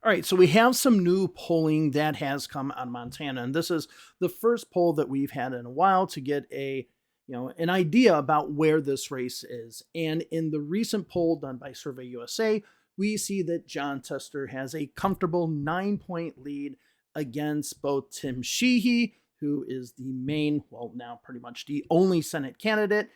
All right, so we have some new polling that has come out of Montana, and this is the first poll that we've had in a while to get an idea about where this race is. And in the recent poll done by Survey USA, we see that Jon Tester has a comfortable 9-point lead against both Tim Sheehy, who is the main, well, now pretty much the only Senate candidate,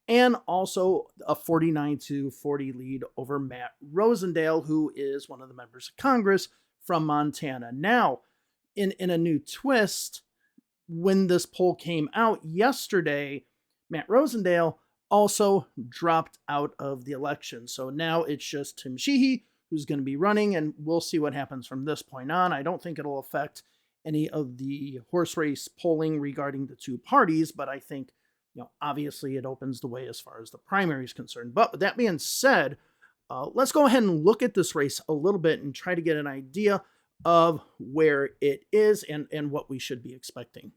and also a 49-40 lead over Matt Rosendale, who is one of the members of Congress from Montana. Now, in a new twist, when this poll came out yesterday, Matt Rosendale also dropped out of the election. So now it's just Tim Sheehy who's going to be running, and we'll see what happens from this point on. I don't think it'll affect any of the horse race polling regarding the two parties, but I think obviously it opens the way as far as the primary is concerned. But with that being said, let's go ahead and look at this race a little bit and try to get an idea of where it is and what we should be expecting.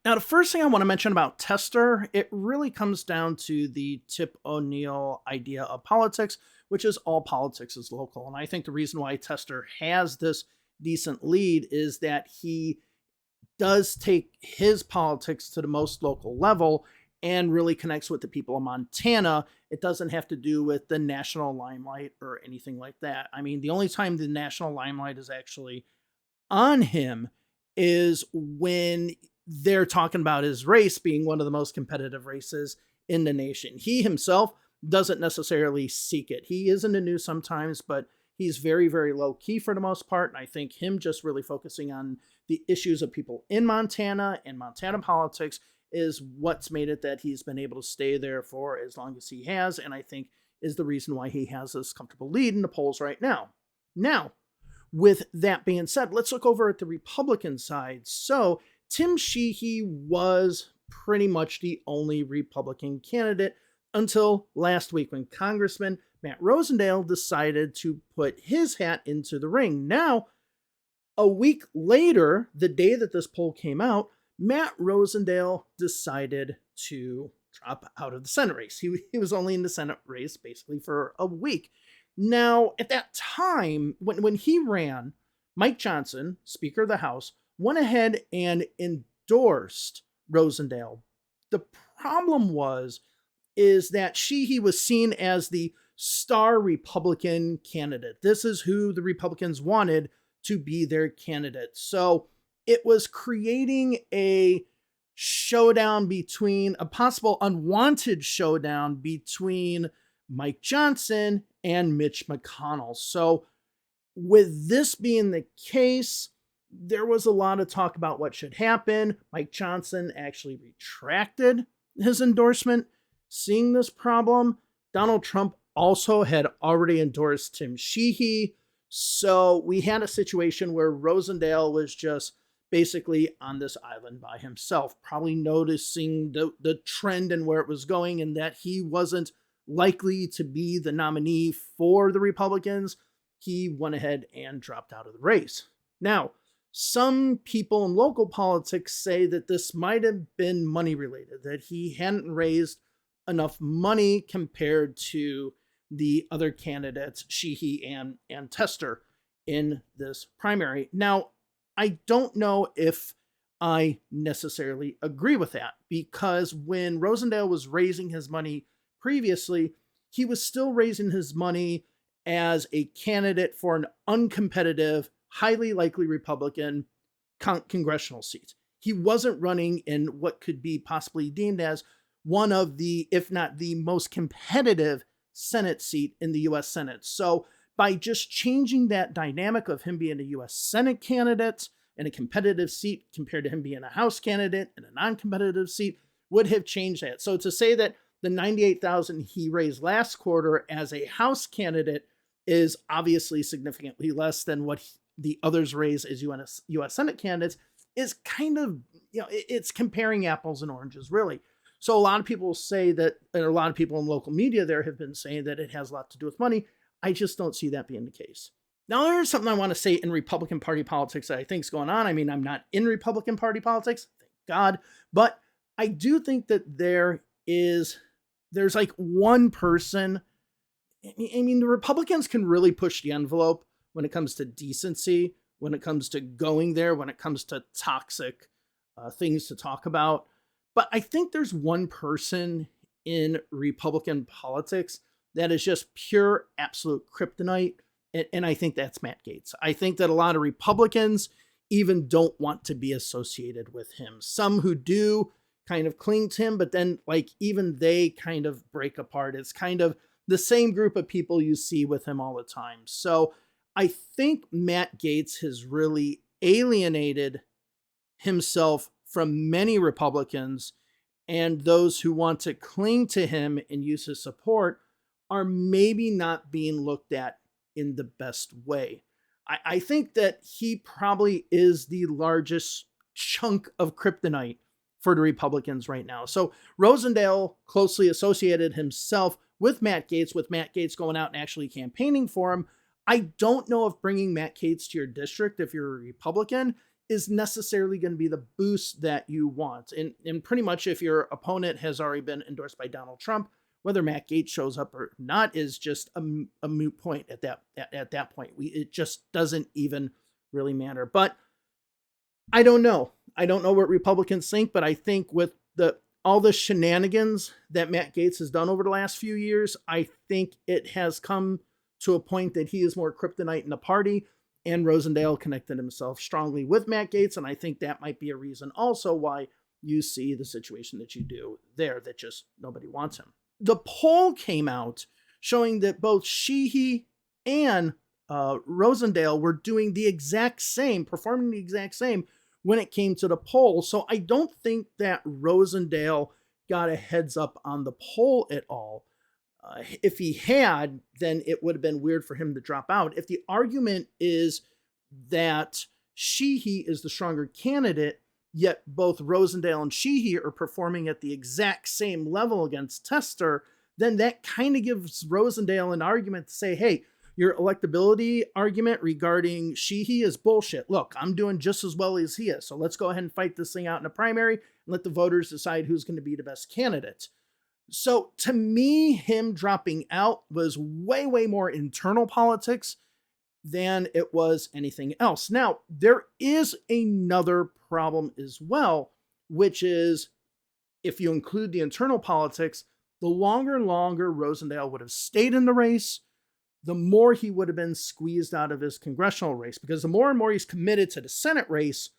Now, the first thing I want to mention about Tester, it really comes down to the Tip O'Neill idea of politics, which is all politics is local. And I think the reason why Tester has this decent lead is that he does take his politics to the most local level and really connects with the people of Montana. It doesn't have to do with the national limelight or anything like that. I mean, the only time the national limelight is actually on him is when they're talking about his race being one of the most competitive races in the nation. He himself doesn't necessarily seek it. He is in the news sometimes, but he's very, very low key for the most part. And I think him just really focusing on the issues of people in Montana and Montana politics is what's made it that he's been able to stay there for as long as he has, and I think is the reason why he has this comfortable lead in the polls right now. Now, with that being said, let's look over at the Republican side. So, Tim Sheehy was pretty much the only Republican candidate until last week when Congressman Matt Rosendale decided to put his hat into the ring. Now, a week later, the day that this poll came out, Matt Rosendale decided to drop out of the Senate race. He was only in the Senate race basically for a week. Now, at that time, when he ran, Mike Johnson, Speaker of the House, went ahead and endorsed Rosendale. The problem is that he was seen as the star Republican candidate. This is who the Republicans wanted to be their candidate. So it was creating a possible unwanted showdown between Mike Johnson and Mitch McConnell. So with this being the case, there was a lot of talk about what should happen. Mike Johnson actually retracted his endorsement. Seeing this problem, Donald Trump also had already endorsed Tim Sheehy. So we had a situation where Rosendale was just basically on this island by himself, probably noticing the trend and where it was going and that he wasn't likely to be the nominee for the Republicans. He went ahead and dropped out of the race. Now, some people in local politics say that this might have been money related, that he hadn't raised enough money compared to the other candidates, Sheehy and Tester, in this primary. Now, I don't know if I necessarily agree with that, because when Rosendale was raising his money previously, he was still raising his money as a candidate for an uncompetitive, highly likely Republican congressional seat. He wasn't running in what could be possibly deemed as one of the, if not the most competitive Senate seat in the U.S. Senate. So by just changing that dynamic of him being a U.S. Senate candidate and a competitive seat compared to him being a House candidate and a non-competitive seat would have changed that. So to say that the $98,000 he raised last quarter as a House candidate is obviously significantly less than what the others raise as U.S. Senate candidates is kind of, it's comparing apples and oranges, really. So a lot of people say that, and a lot of people in local media there have been saying that it has a lot to do with money. I just don't see that being the case. Now, there's something I want to say in Republican Party politics that I think is going on. I mean, I'm not in Republican Party politics, thank God, but I do think that there's like one person. I mean, the Republicans can really push the envelope when it comes to decency, when it comes to going there, when it comes to toxic things to talk about. But I think there's one person in Republican politics that is just pure, absolute kryptonite. And I think that's Matt Gaetz. I think that a lot of Republicans even don't want to be associated with him. Some who do kind of cling to him, but then like even they kind of break apart. It's kind of the same group of people you see with him all the time. So I think Matt Gaetz has really alienated himself from many Republicans, and those who want to cling to him and use his support are maybe not being looked at in the best way. I think that he probably is the largest chunk of kryptonite for the Republicans right now. So Rosendale closely associated himself with Matt Gaetz going out and actually campaigning for him. I don't know if bringing Matt Gaetz to your district, if you're a Republican, is necessarily going to be the boost that you want. And pretty much if your opponent has already been endorsed by Donald Trump, whether Matt Gaetz shows up or not is just a moot point at that point. It just doesn't even really matter. But I don't know. I don't know what Republicans think, but I think with all the shenanigans that Matt Gaetz has done over the last few years, I think it has come to a point that he is more kryptonite in the party, and Rosendale connected himself strongly with Matt Gaetz, and I think that might be a reason also why you see the situation that you do there, that just nobody wants him. The poll came out showing that both Sheehy and Rosendale were doing the exact same, performing the exact same when it came to the poll. So I don't think that Rosendale got a heads up on the poll at all. If he had, then it would have been weird for him to drop out. If the argument is that Sheehy is the stronger candidate, yet both Rosendale and Sheehy are performing at the exact same level against Tester, then that kind of gives Rosendale an argument to say, hey, your electability argument regarding Sheehy is bullshit. Look, I'm doing just as well as he is, so let's go ahead and fight this thing out in a primary and let the voters decide who's going to be the best candidate. So to me, him dropping out was way, way more internal politics than it was anything else. Now, there is another problem as well, which is if you include the internal politics, the longer and longer Rosendale would have stayed in the race, the more he would have been squeezed out of his congressional race, because the more and more he's committed to the Senate race,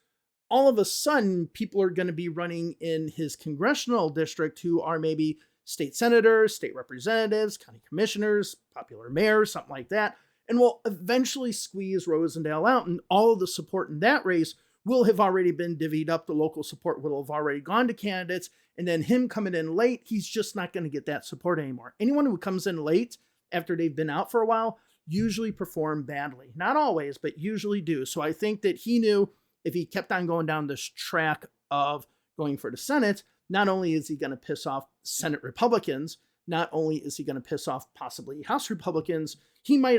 all of a sudden people are going to be running in his congressional district who are maybe state senators, state representatives, county commissioners, popular mayors, something like that, and will eventually squeeze Rosendale out, and all of the support in that race will have already been divvied up. The local support will have already gone to candidates, and then him coming in late, he's just not going to get that support anymore. Anyone who comes in late after they've been out for a while usually perform badly. Not always, but usually do. So I think that he knew if he kept on going down this track of going for the Senate, not only is he going to piss off Senate Republicans, not only is he going to piss off possibly House Republicans, he might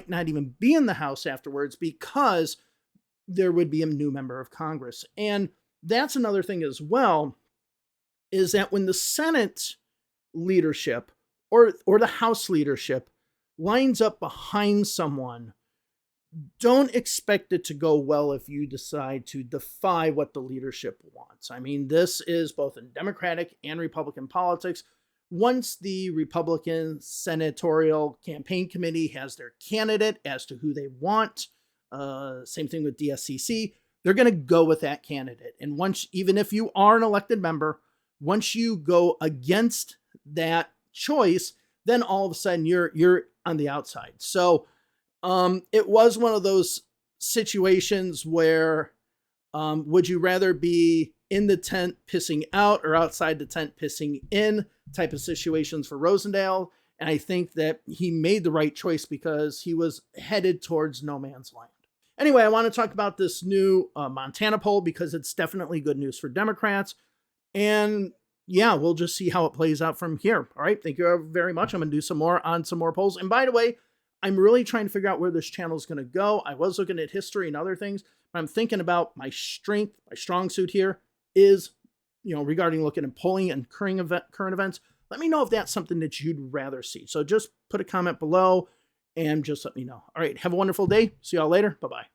not even be in the House afterwards because there would be a new member of Congress. And that's another thing as well, is that when the Senate leadership or the House leadership lines up behind someone, don't expect it to go well if you decide to defy what the leadership wants. I mean, this is both in Democratic and Republican politics. Once the Republican Senatorial Campaign Committee has their candidate as to who they want, same thing with DSCC, they're going to go with that candidate. And once, even if you are an elected member, once you go against that choice, then all of a sudden you're on the outside. So it was one of those situations where would you rather be in the tent pissing out or outside the tent pissing in type of situations for Rosendale. And I think that he made the right choice because he was headed towards no man's land. Anyway, I want to talk about this new Montana poll because it's definitely good news for Democrats. And yeah, we'll just see how it plays out from here. All right. Thank you very much. I'm going to do some more polls. And by the way, I'm really trying to figure out where this channel is going to go. I was looking at history and other things, but I'm thinking about my strength, my strong suit here is, regarding looking at polling and current events. Let me know if that's something that you'd rather see. So just put a comment below and just let me know. All right, have a wonderful day. See y'all later. Bye-bye.